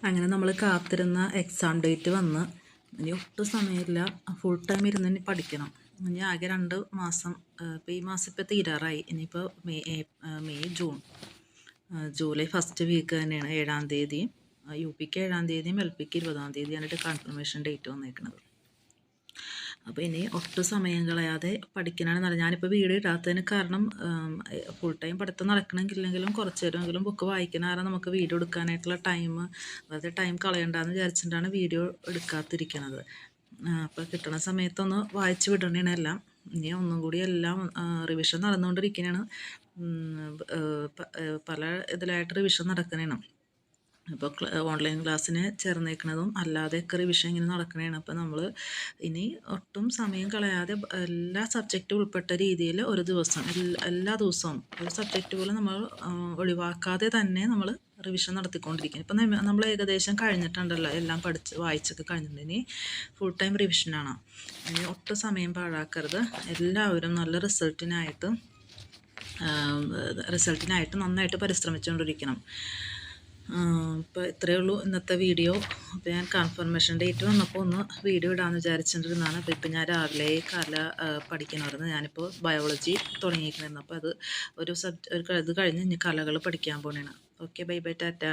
അങ്ങനെ നമ്മൾ കാത്തിരുന്ന എക്സാം ഡേറ്റ് വന്ന് ഇനി ഒട്ടും സമയമില്ല. ഫുൾ ടൈം ഇരുന്ന് ഇനി പഠിക്കണം. ഇനി ആകെ 2 മാസം. ഇപ്പോൾ ഈ മാസം ഇപ്പോൾ തീരാറായി. ഇനിയിപ്പോൾ May June July first week തന്നെയാണ് 7-ാം തീയതിയും UPക്ക് 7-ാം തീയതിയും LPക്ക് 20-ാം തീയതിയാണ് കൺഫർമേഷൻ ഡേറ്റ് വന്നേക്കുന്നത്. അപ്പോൾ ഇനി ഒട്ടും സമയം കളയാതെ പഠിക്കാനാണ് നല്ലത്. ഞാനിപ്പോൾ വീഡിയോ ഇടാത്തതിന് കാരണം ഫുൾ ടൈം പഠിത്തം നടക്കണമെങ്കിലെങ്കിലും കുറച്ച് നേരമെങ്കിലും ബുക്ക് വായിക്കുന്ന കാരണം നമുക്ക് വീഡിയോ എടുക്കാനായിട്ടുള്ള വെറുതെ ടൈം കളയണ്ടെന്ന് വിചാരിച്ചിട്ടാണ് വീഡിയോ എടുക്കാതിരിക്കുന്നത്. അപ്പോൾ കിട്ടുന്ന സമയത്തൊന്ന് വായിച്ച് വിടണേണ് എല്ലാം. ഇനി ഒന്നും കൂടി എല്ലാം റിവിഷൻ നടന്നുകൊണ്ടിരിക്കുന്നതാണ്. പല ഇതിലായിട്ട് റിവിഷൻ നടക്കുന്നതാണ്. ഇപ്പോൾ ഓൺലൈൻ ക്ലാസ്സിന് ചേർന്നേക്കുന്നതും അല്ലാതെയൊക്കെ റിവിഷൻ ഇങ്ങനെ നടക്കണതാണ്. അപ്പോൾ നമ്മൾ ഇനി ഒട്ടും സമയം കളയാതെ എല്ലാ സബ്ജക്റ്റും ഉൾപ്പെട്ട രീതിയിൽ ഒരു ദിവസം എല്ലാ ദിവസവും ഒരു സബ്ജക്റ്റ് പോലും നമ്മൾ ഒഴിവാക്കാതെ തന്നെ നമ്മൾ റിവിഷൻ നടത്തിക്കൊണ്ടിരിക്കുന്നത്. ഇപ്പം നമ്മൾ ഏകദേശം കഴിഞ്ഞിട്ടുണ്ടല്ലോ, എല്ലാം വായിച്ചൊക്കെ കഴിഞ്ഞിട്ടുണ്ട്. ഇനി ഫുൾ ടൈം റിവിഷനാണ്. ഇനി ഒട്ടും സമയം പാഴാക്കരുത്. എല്ലാവരും നല്ല റിസൾട്ടിനായിട്ട് നന്നായിട്ട് പരിശ്രമിച്ചുകൊണ്ടിരിക്കണം. ഇപ്പോൾ ഇത്രയേ ഉള്ളൂ ഇന്നത്തെ വീഡിയോ. അപ്പോൾ ഞാൻ കൺഫർമേഷൻ ഡേറ്റ് വന്നപ്പോൾ ഒന്ന് വീഡിയോ ഇടാമെന്ന് വിചാരിച്ചിട്ടിരുന്നതാണ്. അപ്പോൾ ഇപ്പം ഞാൻ രാവിലെ പഠിക്കണമായിരുന്നു. ഞാനിപ്പോൾ ബയോളജി തുടങ്ങിയിരിക്കണമായിരുന്നു. അപ്പോൾ അത് ഒരു ഇത് കഴിഞ്ഞ് ഇനി കലകൾ പഠിക്കാൻ പോകണേണ്. Okay, bye bye, Tata.